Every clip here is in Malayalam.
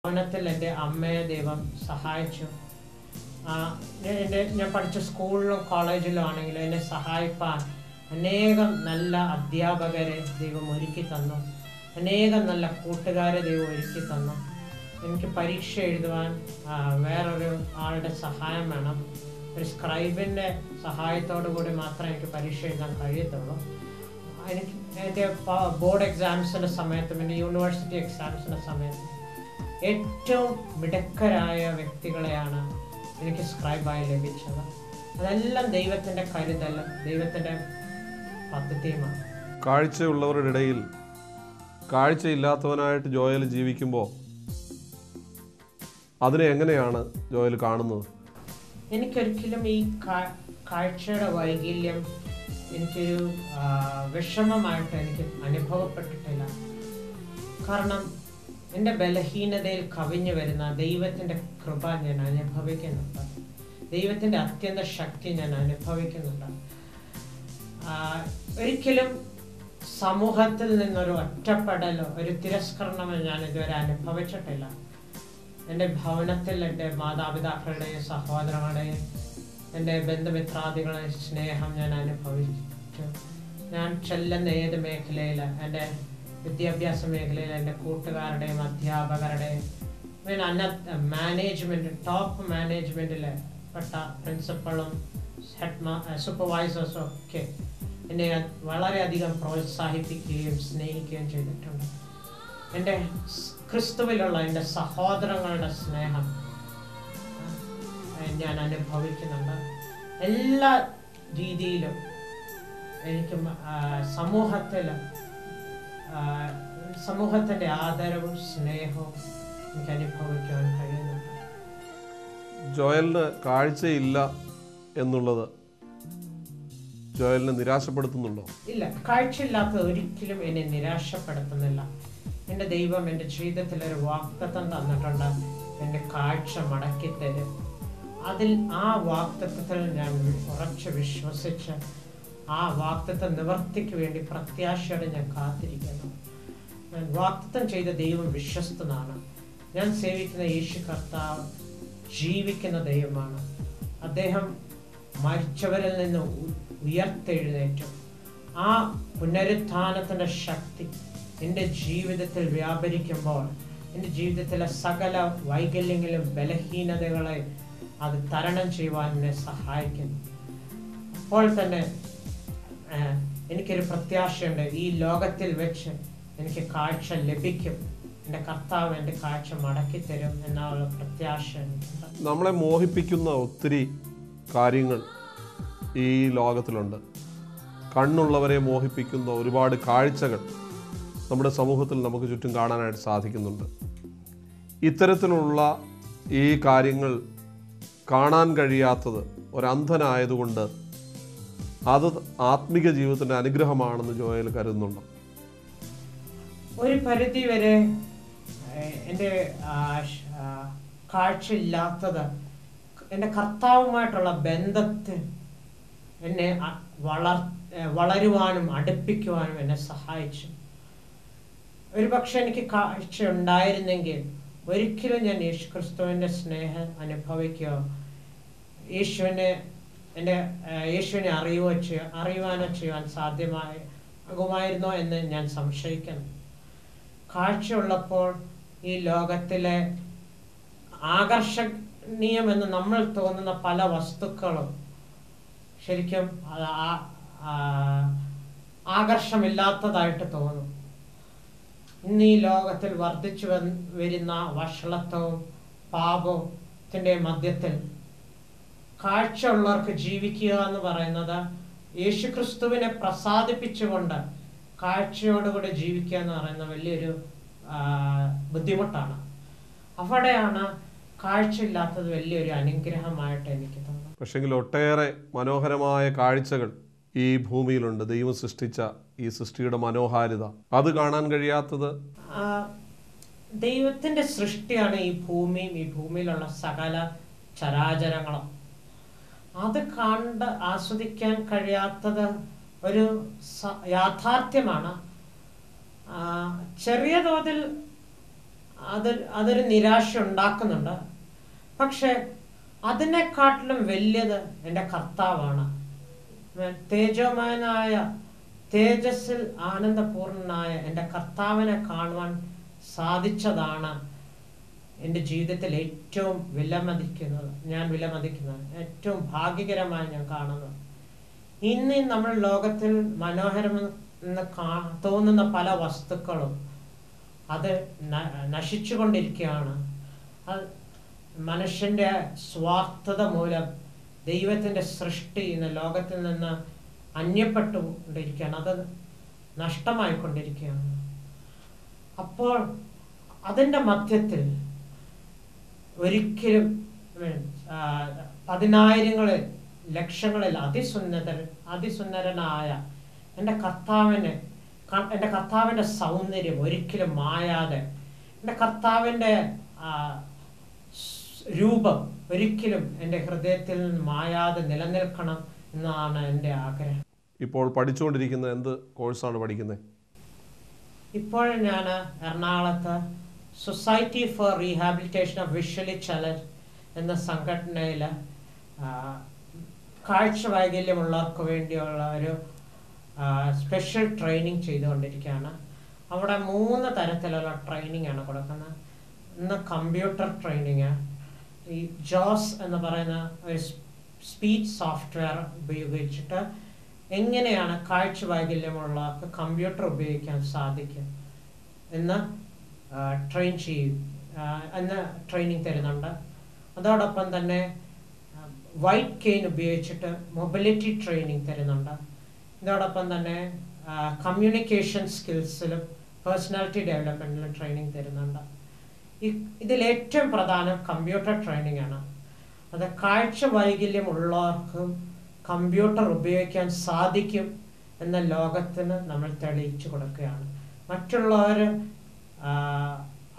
ഭവനത്തിൽ എൻ്റെ അമ്മയെ ദൈവം സഹായിച്ചു. ഞാൻ പഠിച്ച സ്കൂളിലും കോളേജിലും ആണെങ്കിലും എന്നെ സഹായിപ്പാൻ അനേകം നല്ല അധ്യാപകരെ ദൈവം ഒരുക്കി തന്നു. അനേകം നല്ല കൂട്ടുകാരെ ദൈവം ഒരുക്കി തന്നു. എനിക്ക് പരീക്ഷ എഴുതുവാൻ വേറൊരു ആളുടെ സഹായം വേണം. ഒരു സ്ക്രൈബിൻ്റെ സഹായത്തോടു കൂടി മാത്രമേ എനിക്ക് പരീക്ഷ എഴുതാൻ കഴിയത്തുള്ളൂ. എൻ്റെ ബോർഡ് എക്സാംസിൻ്റെ സമയത്തും എൻ്റെ യൂണിവേഴ്സിറ്റി എക്സാംസിൻ്റെ സമയത്തും ഏറ്റവും മിടുക്കരായ വ്യക്തികളെയാണ് എനിക്ക് സ്ക്രൈബായി ലഭിച്ചത്. അതെല്ലാം ദൈവത്തിൻ്റെ കരുതലും ദൈവത്തിൻ്റെ പദ്ധതിയുമാണ്. കാഴ്ചയുള്ളവരുടെ ഇടയിൽ കാഴ്ചയില്ലാത്തവനായിട്ട് ജോയൽ ജീവിക്കുമ്പോൾ അതിനെ എങ്ങനെയാണ് ജോയൽ കാണുന്നത്? എനിക്കൊരിക്കലും ഈ കാഴ്ചയുടെ വൈകല്യം എനിക്കൊരു വിഷമമായിട്ട് എനിക്ക് അനുഭവപ്പെട്ടിട്ടില്ല. കാരണം എൻ്റെ ബലഹീനതയിൽ കവിഞ്ഞു വരുന്ന ദൈവത്തിൻ്റെ കൃപ ഞാൻ അനുഭവിക്കുന്നുണ്ട്. ദൈവത്തിൻ്റെ അത്യന്ത ശക്തി ഞാൻ അനുഭവിക്കുന്നുണ്ട്. ഒരിക്കലും സമൂഹത്തിൽ നിന്നൊരു ഒറ്റപ്പെടലോ ഒരു തിരസ്കരണമോ ഞാൻ ഇതുവരെ അനുഭവിച്ചിട്ടില്ല. എൻ്റെ ഭവനത്തിൽ എൻ്റെ മാതാപിതാക്കളുടെയും സഹോദരങ്ങളുടെയും എൻ്റെ ബന്ധുമിത്രാദികളുടെയും സ്നേഹം ഞാൻ അനുഭവിച്ചു. ഞാൻ ചെല്ലുന്ന ഏത് മേഖലയിൽ, എൻ്റെ വിദ്യാഭ്യാസ മേഖലയിൽ എൻ്റെ കൂട്ടുകാരുടെയും അധ്യാപകരുടെയും മാനേജ്മെൻറ്റ് ടോപ്പ് മാനേജ്മെൻറ്റിൽ പെട്ട പ്രിൻസിപ്പളും സൂപ്പർവൈസേഴ്സും ഒക്കെ എന്നെ വളരെയധികം പ്രോത്സാഹിപ്പിക്കുകയും സ്നേഹിക്കുകയും ചെയ്തിട്ടുണ്ട്. എൻ്റെ ക്രിസ്തുവിലുള്ള എൻ്റെ സഹോദരങ്ങളുടെ സ്നേഹം ഞാൻ അനുഭവിക്കുന്നുണ്ട്. എല്ലാ രീതിയിലും എനിക്ക് സമൂഹത്തിൻ്റെ ആദരവും സ്നേഹവും എനിക്ക് അനുഭവിക്കാൻ കഴിയുന്നുണ്ട്. ജോയലിന് കാഴ്ചയില്ല എന്നുള്ളത് ജോയലിനെ നിരാശപ്പെടുത്തുന്നുണ്ടോ? ഇല്ല, കാഴ്ചയില്ലാത്തത് ഒരിക്കലും എന്നെ നിരാശപ്പെടുത്തുന്നില്ല. എൻ്റെ ദൈവം എൻ്റെ ജീവിതത്തിൽ ഒരു വാഗ്ദത്തം തന്നിട്ടുണ്ട്. എൻ്റെ കാഴ്ച മടക്കി തരും. ആ വാഗ്ദത്തത്തിൽ ഞാൻ ഉറച്ച് വിശ്വസിച്ച് ആ വാഗ്ദത്ത നിവർത്തിക്ക് വേണ്ടി പ്രത്യാശയോടെ ഞാൻ കാത്തിരിക്കുന്നു. ഞാൻ വാഗ്ദത്തം ചെയ്ത ദൈവം വിശ്വസ്തനാണ്. ഞാൻ സേവിക്കുന്ന യേശു കർത്താവ് ജീവിക്കുന്ന ദൈവമാണ്. അദ്ദേഹം മരിച്ചവരിൽ നിന്ന് ഉയർത്തെഴുന്നേറ്റു. ആ പുനരുത്ഥാനത്തിൻ്റെ ശക്തി എൻ്റെ ജീവിതത്തിൽ വ്യാപരിക്കുമ്പോൾ എൻ്റെ ജീവിതത്തിലെ സകല വൈകല്യങ്ങളും ബലഹീനതകളെ അത് തരണം ചെയ്യുവാൻ എന്നെ സഹായിക്കുന്നു. അപ്പോൾ തന്നെ എനിക്കൊരു പ്രത്യാശയുണ്ട്. ഈ ലോകത്തിൽ വെച്ച് എനിക്ക് കാഴ്ച ലഭിക്കും. എൻ്റെ കർത്താവ് എൻ്റെ കാഴ്ച മടക്കി തരും എന്നുള്ള പ്രത്യാശ എനിക്കുണ്ട്. നമ്മളെ മോഹിപ്പിക്കുന്ന ഒത്തിരി കാര്യങ്ങൾ ഈ ലോകത്തിലുണ്ട്. കണ്ണുള്ളവരെ മോഹിപ്പിക്കുന്ന ഒരുപാട് കാഴ്ചകൾ നമ്മുടെ സമൂഹത്തിൽ നമുക്ക് ചുറ്റും കാണാനായിട്ട് സാധിക്കുന്നുണ്ട്. ഇത്തരത്തിലുള്ള ഈ കാര്യങ്ങൾ കാണാൻ കഴിയാത്തത് ഒരന്ധനായതുകൊണ്ട് അത് ആത്മിക ജീവിതത്തിൻ്റെ അനുഗ്രഹമാണെന്ന് ജോയൽ കരുതുന്നുണ്ടോ? ഒരു പരിധി വരെ എൻ്റെ കാഴ്ചയില്ലാത്തത് എൻ്റെ കർത്താവുമായിട്ടുള്ള ബന്ധത്തിൽ എന്നെ വളരുവാനും അടുപ്പിക്കുവാനും എന്നെ സഹായിച്ചു. ഒരു പക്ഷെ എനിക്ക് കാഴ്ച ഉണ്ടായിരുന്നെങ്കിൽ ഒരിക്കലും ഞാൻ യേശു ക്രിസ്തുവിൻ്റെ സ്നേഹം അനുഭവിക്കുകയോ യേശുവിനെ അറിയുവാനോ ചെയ്യാൻ സാധ്യമാകുമായിരുന്നോ എന്ന് ഞാൻ സംശയിക്കുന്നു. കാഴ്ചയുള്ളപ്പോൾ ഈ ലോകത്തിലെ ആകർഷണീയമെന്ന് നമ്മൾ തോന്നുന്ന പല വസ്തുക്കളും ശരിക്കും ആകർഷമില്ലാത്തതായിട്ട് തോന്നും. ഇന്ന് ഈ ലോകത്തിൽ വർദ്ധിച്ചു വരുന്ന വഷളത്വവും പാപത്തിൻ്റെ മധ്യത്തിൽ കാഴ്ച ഉള്ളവർക്ക് ജീവിക്കുക എന്ന് പറയുന്നത് യേശുക്രിസ്തുവിനെ പ്രസാദിപ്പിച്ചുകൊണ്ട് കാഴ്ചയോടുകൂടി ജീവിക്കുക എന്ന് പറയുന്ന വലിയൊരു ബുദ്ധിമുട്ടാണ്. അവിടെയാണ് കാഴ്ചയില്ലാത്തത് വലിയൊരു അനുഗ്രഹമായിട്ട് എനിക്ക് തോന്നുന്നു. പക്ഷെങ്കിൽ ഒട്ടേറെ മനോഹരമായ കാഴ്ചകൾ ഈ ഭൂമിയിലുണ്ട്. ദൈവം സൃഷ്ടിച്ച ഈ സൃഷ്ടിയുടെ മനോഹാരിത അത് കാണാൻ കഴിയാത്തത് ദൈവത്തിൻ്റെ സൃഷ്ടിയാണ് ഈ ഭൂമിയും ഈ ഭൂമിയിലുള്ള സകല ചരാചരങ്ങളും. അത് കണ്ട് ആസ്വദിക്കാൻ കഴിയാത്തത് ഒരു യാഥാർത്ഥ്യമാണ്. ചെറിയ തോതിൽ അതൊരു നിരാശ ഉണ്ടാക്കുന്നുണ്ട്. പക്ഷെ അതിനെക്കാട്ടിലും വലിയത് എൻ്റെ കർത്താവാണ്. തേജോമയനായ, തേജസ്സിൽ ആനന്ദപൂർണനായ എൻ്റെ കർത്താവിനെ കാണുവാൻ സാധിച്ചതാണ് എൻ്റെ ജീവിതത്തിൽ ഏറ്റവും ഞാൻ വിലമതിക്കുന്നത്, ഏറ്റവും ഭാഗ്യകരമായി ഞാൻ കാണുന്നത്. ഇന്ന് നമ്മൾ ലോകത്തിൽ മനോഹരമെന്ന് തോന്നുന്ന പല വസ്തുക്കളും അത് നശിച്ചുകൊണ്ടിരിക്കുകയാണ്. അത് മനുഷ്യൻ്റെ സ്വാർത്ഥത മൂലം ദൈവത്തിൻ്റെ സൃഷ്ടി ഇന്ന് ലോകത്തിൽ നിന്ന് അന്യപ്പെട്ടുകൊണ്ടിരിക്കുകയാണ്. അത് നഷ്ടമായിക്കൊണ്ടിരിക്കുകയാണ്. അപ്പോൾ അതിൻ്റെ മധ്യത്തിൽ ഒരിക്കലും പതിനായിരങ്ങളിൽ ലക്ഷങ്ങളിൽ അതിസുന്ദരനായ എൻ്റെ കർത്താവിൻ്റെ സൗന്ദര്യം ഒരിക്കലും മായാതെ, എൻ്റെ കർത്താവിൻ്റെ രൂപം ഒരിക്കലും എൻ്റെ ഹൃദയത്തിൽ നിന്ന് മായാതെ നിലനിൽക്കണം എന്നാണ് എൻ്റെ ആഗ്രഹം. ഇപ്പോൾ പഠിച്ചുകൊണ്ടിരിക്കുന്ന എന്ത് കോഴ്സാണ് പഠിക്കുന്നത്? ഇപ്പോൾ ഞാൻ എറണാകുളത്ത് society for rehabilitation of visually challenge എന്ന സംഘടനയിൽ കാഴ്ച വൈകല്യമുള്ളവർക്ക് വേണ്ടിയുള്ള ഒരു സ്പെഷ്യൽ ട്രെയിനിങ് ചെയ്തുകൊണ്ടിരിക്കുകയാണ്. അവിടെ 3 തരത്തിലുള്ള ട്രെയിനിങ് ആണ് കൊടുക്കുന്നത്. ഇന്ന് കമ്പ്യൂട്ടർ ട്രെയിനിങ്, ഈ ജോസ് എന്ന് പറയുന്ന ഒരു സ്പീച്ച് സോഫ്റ്റ്വെയർ ഉപയോഗിച്ചിട്ട് എങ്ങനെയാണ് കാഴ്ച വൈകല്യമുള്ളവർക്ക് കമ്പ്യൂട്ടർ ഉപയോഗിക്കാൻ സാധിക്കും എന്ന് ട്രെയിനിങ് തരുന്നുണ്ട്. അതോടൊപ്പം തന്നെ വൈറ്റ് കെയിൻ ഉപയോഗിച്ചിട്ട് മൊബിലിറ്റി ട്രെയിനിങ് തരുന്നുണ്ട്. ഇതോടൊപ്പം തന്നെ കമ്മ്യൂണിക്കേഷൻ സ്കിൽസിലും പേഴ്സണാലിറ്റി ഡെവലപ്മെൻറ്റിലും ട്രെയിനിങ് തരുന്നുണ്ട്. ഇതിലേറ്റവും പ്രധാനം കമ്പ്യൂട്ടർ ട്രെയിനിങ് ആണ്. അത് കാഴ്ച വൈകല്യം ഉള്ളവർക്കും കമ്പ്യൂട്ടർ ഉപയോഗിക്കാൻ സാധിക്കും എന്ന ലോകത്തിന് നമ്മൾ തെളിയിച്ചു കൊടുക്കുകയാണ്. മറ്റുള്ളവർ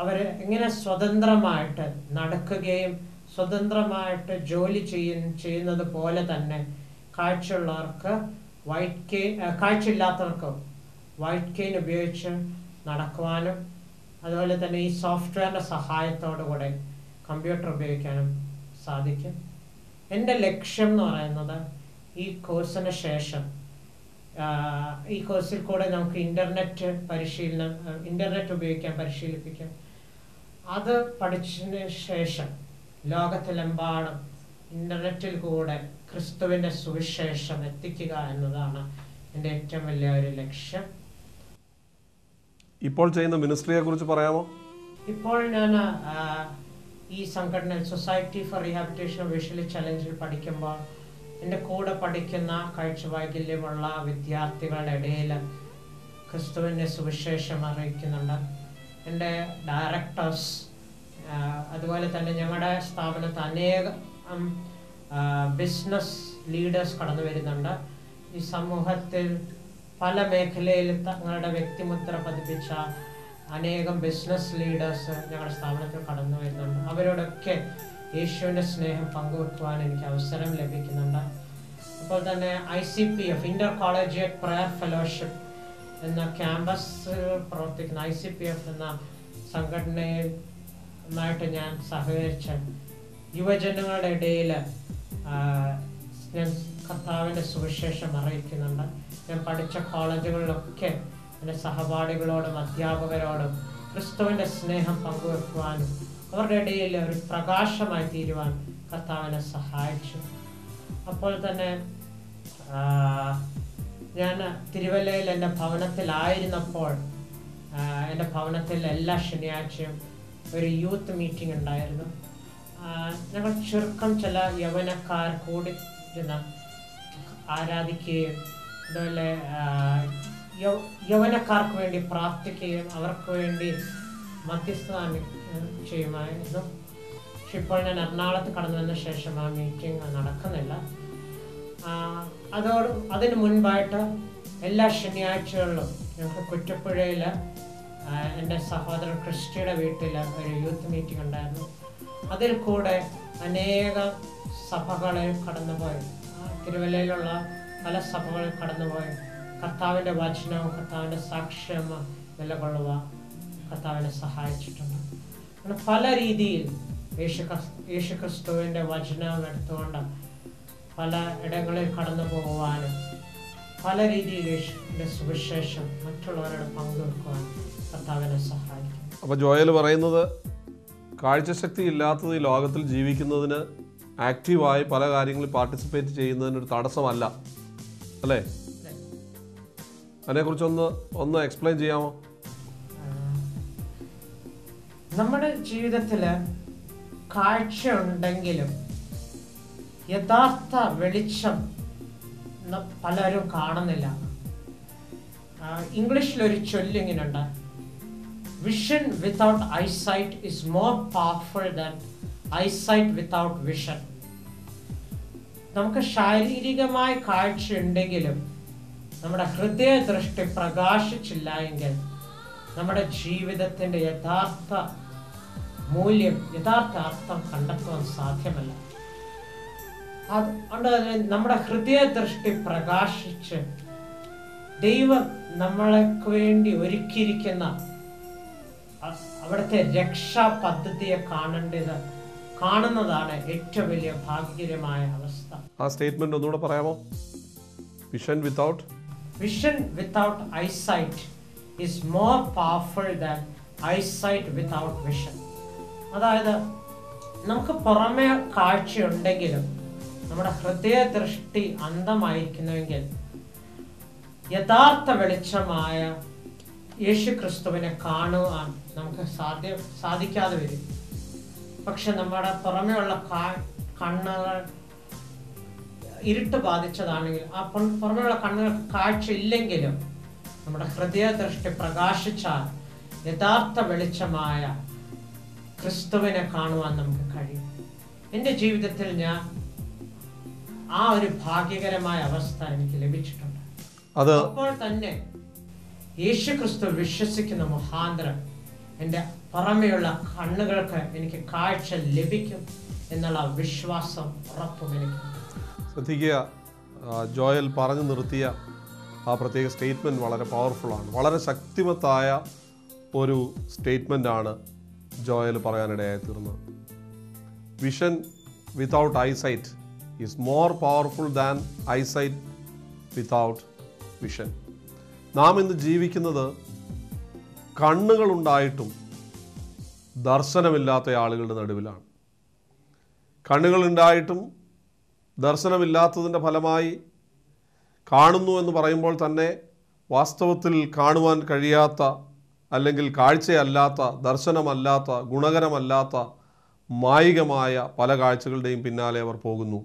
അവർ എങ്ങനെ സ്വതന്ത്രമായിട്ട് നടക്കുകയും സ്വതന്ത്രമായിട്ട് ജോലി ചെയ്യുന്നത് പോലെ തന്നെ കാഴ്ചയുള്ളവർക്ക് കാഴ്ചയില്ലാത്തവർക്കും വൈറ്റ് കെയിൻ ഉപയോഗിച്ച് നടക്കുവാനും അതുപോലെ തന്നെ ഈ സോഫ്റ്റ്വെയറിൻ്റെ സഹായത്തോടു കൂടെ കമ്പ്യൂട്ടർ ഉപയോഗിക്കാനും സാധിക്കും. എൻ്റെ ലക്ഷ്യം എന്ന് പറയുന്നത് ഈ കോഴ്സിന് ശേഷം ഈ കോഴ്സിൽ കൂടെ നമുക്ക് ഇൻ്റർനെറ്റ് ഉപയോഗിക്കാൻ പരിശീലിപ്പിക്കാം. അത് പഠിച്ചതിന് ശേഷം ലോകത്തിലെമ്പാടും ഇൻ്റർനെറ്റിൽ കൂടെ ക്രിസ്തുവിൻ്റെ സുവിശേഷം എത്തിക്കുക എന്നതാണ് എൻ്റെ ഏറ്റവും വലിയ ഒരു ലക്ഷ്യം. ഇപ്പോൾ ചെയ്യുന്ന മിനിസ്ട്രിയെ കുറിച്ച് പറയാമോ? ഇപ്പോൾ ഞാൻ ഈ സംഘടനയിൽ society for rehabilitation of visually ചലഞ്ചിൽ പഠിക്കുമ്പോൾ എൻ്റെ കൂടെ പഠിക്കുന്ന കാഴ്ച വൈകല്യമുള്ള വിദ്യാർത്ഥികളുടെ ഇടയിൽ ക്രിസ്തുവിൻ്റെ സുവിശേഷം അറിയിക്കുന്നുണ്ട്. എൻ്റെ ഡയറക്ടേഴ്സ് അതുപോലെ തന്നെ ഞങ്ങളുടെ സ്ഥാപനത്തിൽ അനേകം ബിസിനസ് ലീഡേഴ്സ് കടന്നു വരുന്നുണ്ട്. ഈ സമൂഹത്തിൽ പല മേഖലയിൽ തങ്ങളുടെ വ്യക്തിമുദ്ര പതിപ്പിച്ച അനേകം ബിസിനസ് ലീഡേഴ്സ് ഞങ്ങളുടെ സ്ഥാപനത്തിൽ കടന്നു വരുന്നുണ്ട്. അവരോടൊക്കെ യേശുവിൻ്റെ സ്നേഹം പങ്കുവെക്കുവാൻ എനിക്ക് അവസരം ലഭിക്കുന്നുണ്ട്. അപ്പോൾ തന്നെ ICPF intercollegiate prayer fellowship എന്ന ക്യാമ്പസിൽ പ്രവർത്തിക്കുന്ന ICPF എന്ന സംഘടനയുമായിട്ട് ഞാൻ സഹകരിച്ച് യുവജനങ്ങളുടെ ഇടയിൽ ഞാൻ കർത്താവിൻ്റെ സുവിശേഷം അറിയിക്കുന്നുണ്ട്. ഞാൻ പഠിച്ച കോളേജുകളിലൊക്കെ എൻ്റെ സഹപാഠികളോടും അധ്യാപകരോടും ക്രിസ്തുവിൻ്റെ സ്നേഹം പങ്കുവെക്കുവാനും അവരുടെ ഇടയിൽ ഒരു പ്രകാശമായി തീരുവാൻ കർത്താവിനെ സഹായിച്ചു. അപ്പോൾ തന്നെ ഞാൻ തിരുവല്ലയിൽ എൻ്റെ ഭവനത്തിലായിരുന്നപ്പോൾ എൻ്റെ ഭവനത്തിൽ എല്ലാ ശനിയാഴ്ചയും ഒരു യൂത്ത് മീറ്റിംഗ് ഉണ്ടായിരുന്നു. ഞങ്ങൾ ചുരുക്കം ചില യൗവനക്കാർ കൂടി ആരാധിക്കുകയും അതുപോലെ യൗവനക്കാർക്ക് വേണ്ടി പ്രാർത്ഥിക്കുകയും അവർക്ക് വേണ്ടി മധ്യസ്ഥത ചെയ്യുമായിരുന്നു. പക്ഷെ ഇപ്പോൾ ഞാൻ എറണാകുളത്ത് കടന്നു വന്ന ശേഷം ആ മീറ്റിംഗ് നടക്കുന്നില്ല. അതിന് മുൻപായിട്ട് എല്ലാ ശനിയാഴ്ചകളിലും ഞങ്ങൾക്ക് കുറ്റപ്പുഴയിൽ എൻ്റെ സഹോദരൻ ക്രിസ്റ്റിയുടെ വീട്ടിൽ ഒരു യൂത്ത് മീറ്റിംഗ് ഉണ്ടായിരുന്നു. അതിൽ കൂടെ അനേകം സഭകളിൽ കടന്നുപോയി, തിരുവല്ലയിലുള്ള പല സഭകളിൽ കടന്നുപോയി കർത്താവിൻ്റെ വചനവും കർത്താവിൻ്റെ സാക്ഷ്യം നിലകൊള്ളുവാൻ കർത്താവിനെ സഹായിച്ചിട്ടുണ്ട്. പല രീതിയിൽ യേശുക്രിസ്തുവിൻ്റെ വചനം എടുത്തുകൊണ്ട് പല ഇടങ്ങളിൽ കടന്നു പോകുവാനും പല രീതിയിൽ യേശുവിൻ്റെ സുവിശേഷം മറ്റുള്ളവരോട് പങ്കുവെക്കുവാനും കർത്താവിനെ സഹായിക്കും. അപ്പോൾ ജോയൽ പറയുന്നത് കാഴ്ചശക്തി ഇല്ലാത്തത് ഈ ലോകത്തിൽ ജീവിക്കുന്നതിന് ആക്റ്റീവായി പല കാര്യങ്ങളിൽ പാർട്ടിസിപ്പേറ്റ് ചെയ്യുന്നതിനൊരു തടസ്സമല്ല അല്ലേ? അതിനെക്കുറിച്ച് ഒന്ന് എക്സ്പ്ലെയിൻ ചെയ്യാമോ? നമ്മുടെ ജീവിതത്തിൽ കാഴ്ച ഉണ്ടെങ്കിലും യഥാർത്ഥ വെളിച്ചം പലരും കാണുന്നില്ല. ഇംഗ്ലീഷിലൊരു ചൊല്ലിങ്ങനുണ്ട്, vision without eyesight is more powerful than eyesight without vision. നമുക്ക് ശാരീരികമായ കാഴ്ച ഉണ്ടെങ്കിലും നമ്മുടെ ഹൃദയദൃഷ്ടി പ്രകാശിച്ചില്ല എങ്കിൽ നമ്മുടെ ജീവിതത്തിൻ്റെ യഥാർത്ഥ മൂല്യം, യഥാർത്ഥ അർത്ഥം കണ്ടെത്തുവാൻ സാധ്യമല്ല. അതുകൊണ്ട് നമ്മുടെ ഹൃദയദൃഷ്ടി പ്രകാശിച്ച് ദൈവം നമ്മൾക്ക് വേണ്ടി ഒരുക്കിയിരിക്കുന്ന അവിടുത്തെ രക്ഷാ പദ്ധതിയെ കാണുന്നതാണ് ഏറ്റവും വലിയ ഭാഗ്യകരമായ അവസ്ഥ. ആ സ്റ്റേറ്റ്മെന്റ് ഒന്നുകൂടെ പറയാമോ? Vision without eyesight is more powerful than eyesight without vision. അതായത് നമുക്ക് പുറമേ കാഴ്ചയുണ്ടെങ്കിലും നമ്മുടെ ഹൃദയദൃഷ്ടി അന്ധമായിരിക്കുന്നുവെങ്കിൽ യഥാർത്ഥ വെളിച്ചമായ യേശുക്രിസ്തുവിനെ കാണുവാൻ നമുക്ക് സാധിക്കാതെ വരും. പക്ഷെ നമ്മുടെ പുറമേയുള്ള കണ്ണുകൾ ഇരുട്ട് ബാധിച്ചതാണെങ്കിൽ ആ പുറമേയുള്ള കണ്ണുകൾക്ക് കാഴ്ച ഇല്ലെങ്കിലും നമ്മുടെ ഹൃദയദൃഷ്ടി പ്രകാശിച്ചാൽ യഥാർത്ഥ വെളിച്ചമായ ക്രിസ്തുവിനെ കാണുവാൻ നമുക്ക് കഴിയും. എൻ്റെ ജീവിതത്തിൽ ഞാൻ ആ ഒരു ഭാഗ്യകരമായ അവസ്ഥ എനിക്ക് ലഭിച്ചിട്ടുണ്ട്. അപ്പോൾ തന്നെ യേശു ക്രിസ്തു വിശ്വസിക്കുന്ന മുഖാന്തരം എൻ്റെ പുറമെയുള്ള കണ്ണുകൾക്ക് എനിക്ക് കാഴ്ച ലഭിക്കും എന്നുള്ള വിശ്വാസം ഉറപ്പും എനിക്ക്. ശ്രദ്ധിക്കുക, ജോയൽ പറഞ്ഞു നിർത്തിയ ആ പ്രത്യേക സ്റ്റേറ്റ്മെൻറ്റ് വളരെ പവർഫുള്ളാണ്. വളരെ ശക്തിമത്തായ ഒരു സ്റ്റേറ്റ്മെൻറ്റാണ് ജോയൽ പറയാനിടയായി തീർന്നത്. Vision without eyesight is more powerful than eyesight without vision. നാം ഇന്ന് ജീവിക്കുന്നത് കണ്ണുകളുണ്ടായിട്ടും ദർശനമില്ലാത്ത ആളുകളുടെ നടുവിലാണ്. കണ്ണുകളുണ്ടായിട്ടും ദർശനമില്ലാത്തതിൻ്റെ ഫലമായി കാണുന്നു എന്ന് പറയുമ്പോൾ തന്നെ വാസ്തവത്തിൽ കാണുവാൻ കഴിയാത്ത, അല്ലെങ്കിൽ കാഴ്ചയല്ലാത്ത, ദർശനമല്ലാത്ത, ഗുണകരമല്ലാത്ത, മായികമായ പല കാഴ്ചകളുടെയും പിന്നാലെ അവർ പോകുന്നു.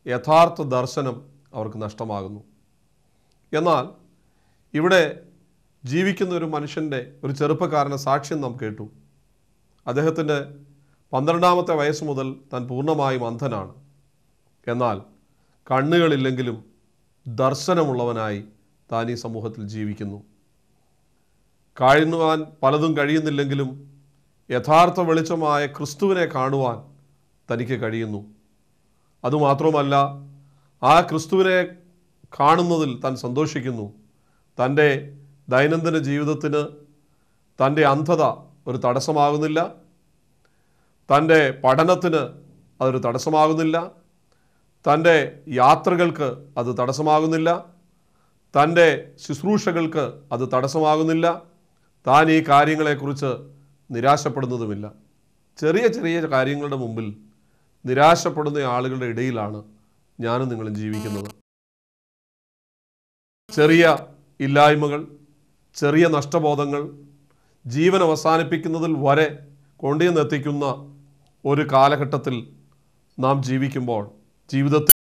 യഥാർത്ഥ ദർശനം അവർക്ക് നഷ്ടമാകുന്നു. എന്നാൽ ഇവിടെ ജീവിക്കുന്ന ഒരു മനുഷ്യൻ്റെ, ഒരു ചെറുപ്പക്കാരൻ്റെ സാക്ഷ്യം നാം കേട്ടു. അദ്ദേഹത്തിൻ്റെ 12ാമത്തെ വയസ്സ് മുതൽ താൻ പൂർണ്ണമായും അന്ധനാണ്. എന്നാൽ കണ്ണുകളില്ലെങ്കിലും ദർശനമുള്ളവനായി താൻ ഈ സമൂഹത്തിൽ ജീവിക്കുന്നു. കാണുവാൻ പലതും കഴിയുന്നില്ലെങ്കിലും യഥാർത്ഥ വെളിച്ചമായ ക്രിസ്തുവിനെ കാണുവാൻ തനിക്ക് കഴിയുന്നു. അതുമാത്രമല്ല, ആ ക്രിസ്തുവിനെ കാണുന്നതിൽ താൻ സന്തോഷിക്കുന്നു. തൻ്റെ ദൈനംദിന ജീവിതത്തിന് തൻ്റെ അന്ധത ഒരു തടസ്സമാകുന്നില്ല, തൻ്റെ പഠനത്തിന് അതൊരു തടസ്സമാകുന്നില്ല, തൻ്റെ യാത്രകൾക്ക് അത് തടസ്സമാകുന്നില്ല, തൻ്റെ ശുശ്രൂഷകൾക്ക് അത് തടസ്സമാകുന്നില്ല. താൻ ഈ കാര്യങ്ങളെക്കുറിച്ച് നിരാശപ്പെടുന്നതുമില്ല. ചെറിയ ചെറിയ കാര്യങ്ങളുടെ മുമ്പിൽ നിരാശപ്പെടുന്ന ആളുകളുടെ ഇടയിലാണ് ഞാനും നിങ്ങളും ജീവിക്കുന്നത്. ചെറിയ ഇല്ലായ്മകൾ, ചെറിയ നഷ്ടബോധങ്ങൾ ജീവൻ അവസാനിപ്പിക്കുന്നതിൽ വരെ കൊണ്ടുവന്നെത്തിക്കുന്ന ഒരു കാലഘട്ടത്തിൽ നാം ജീവിക്കുമ്പോൾ ജീവിതത്തിൽ